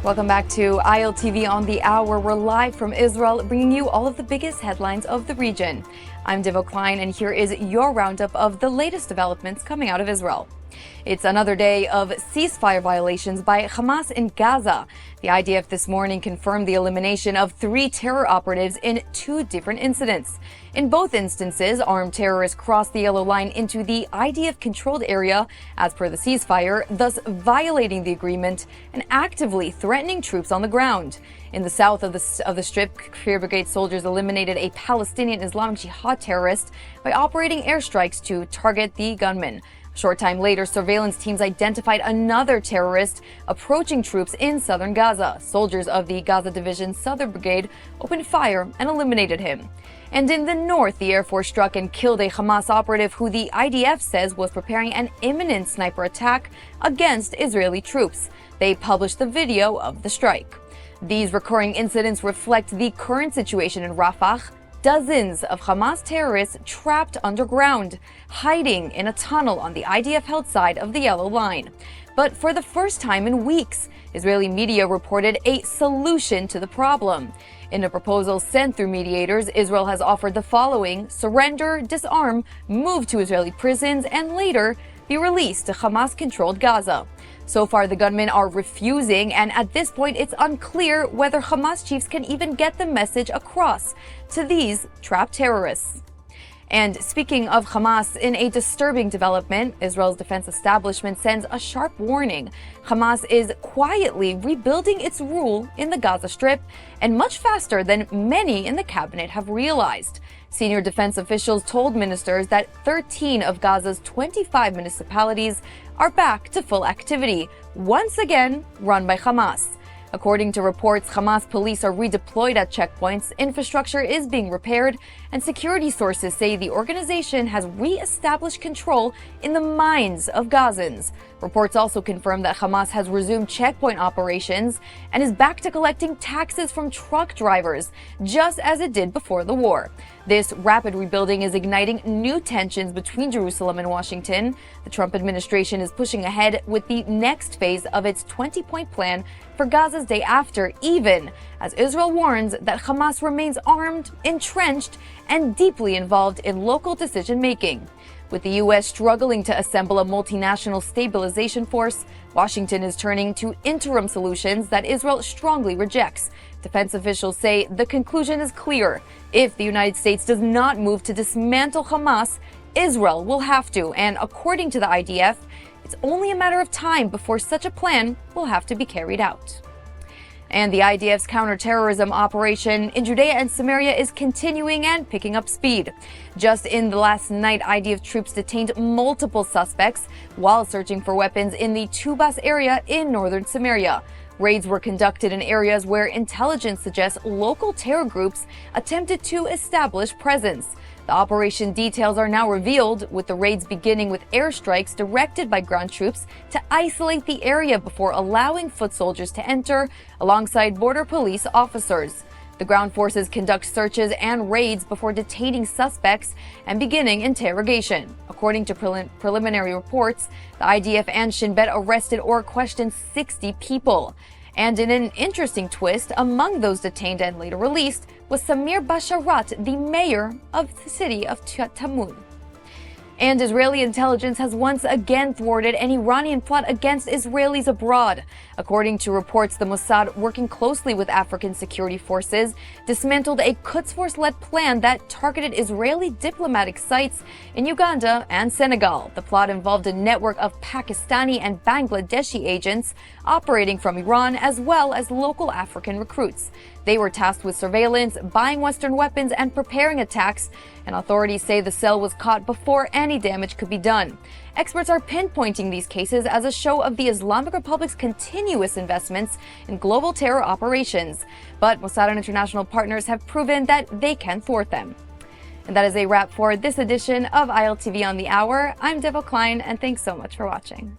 Welcome back to ILTV on the Hour. We're live from Israel, bringing you all of the biggest headlines of the region. I'm Devo Klein, and here is your roundup of the latest developments coming out of Israel. It's another day of ceasefire violations by Hamas in Gaza. The IDF this morning confirmed the elimination of 3 terror operatives in 2 different incidents. In both instances, armed terrorists crossed the yellow line into the IDF-controlled area as per the ceasefire, thus violating the agreement and actively threatening troops on the ground. In the south of the Strip, Kfir Brigade soldiers eliminated a Palestinian Islamic Jihad terrorist by operating airstrikes to target the gunman. A short time later, surveillance teams identified another terrorist approaching troops in southern Gaza. Soldiers of the Gaza Division's Southern Brigade opened fire and eliminated him. And in the north, the Air Force struck and killed a Hamas operative who the IDF says was preparing an imminent sniper attack against Israeli troops. They published the video of the strike. These recurring incidents reflect the current situation in Rafah. Dozens of Hamas terrorists trapped underground, hiding in a tunnel on the IDF-held side of the Yellow Line. But for the first time in weeks, Israeli media reported a solution to the problem. In a proposal sent through mediators, Israel has offered the following: surrender, disarm, move to Israeli prisons, and later be released to Hamas-controlled Gaza. So far, the gunmen are refusing, and at this point, it's unclear whether Hamas chiefs can even get the message across to these trapped terrorists. And speaking of Hamas, in a disturbing development, Israel's defense establishment sends a sharp warning. Hamas is quietly rebuilding its rule in the Gaza Strip, and much faster than many in the cabinet have realized. Senior defense officials told ministers that 13 of Gaza's 25 municipalities are back to full activity, once again run by Hamas. According to reports, Hamas police are redeployed at checkpoints, infrastructure is being repaired, and security sources say the organization has re-established control in the minds of Gazans. Reports also confirm that Hamas has resumed checkpoint operations and is back to collecting taxes from truck drivers, just as it did before the war. This rapid rebuilding is igniting new tensions between Jerusalem and Washington. The Trump administration is pushing ahead with the next phase of its 20-point plan for Gaza's day after, even as Israel warns that Hamas remains armed, entrenched, and deeply involved in local decision-making. With the U.S. struggling to assemble a multinational stabilization force, Washington is turning to interim solutions that Israel strongly rejects. Defense officials say the conclusion is clear. If the United States does not move to dismantle Hamas, Israel will have to, and according to the IDF, it's only a matter of time before such a plan will have to be carried out. And the IDF's counterterrorism operation in Judea and Samaria is continuing and picking up speed. Just in the last night, IDF troops detained multiple suspects while searching for weapons in the Tubas area in northern Samaria. Raids were conducted in areas where intelligence suggests local terror groups attempted to establish presence. The operation details are now revealed, with the raids beginning with airstrikes directed by ground troops to isolate the area before allowing foot soldiers to enter, alongside border police officers. The ground forces conduct searches and raids before detaining suspects and beginning interrogation. According to preliminary reports, the IDF and Shin Bet arrested or questioned 60 people. And in an interesting twist, among those detained and later released was Samir Basharat, the mayor of the city of Tamun. And Israeli intelligence has once again thwarted an Iranian plot against Israelis abroad. According to reports, the Mossad, working closely with African security forces, dismantled a Quds Force-led plan that targeted Israeli diplomatic sites in Uganda and Senegal. The plot involved a network of Pakistani and Bangladeshi agents operating from Iran, as well as local African recruits. They were tasked with surveillance, buying Western weapons, and preparing attacks, and authorities say the cell was caught before any damage could be done. Experts are pinpointing these cases as a show of the Islamic Republic's continuous investments in global terror operations. But Mossad and international partners have proven that they can thwart them. And that is a wrap for this edition of ILTV on the Hour. I'm Devo Klein, and thanks so much for watching.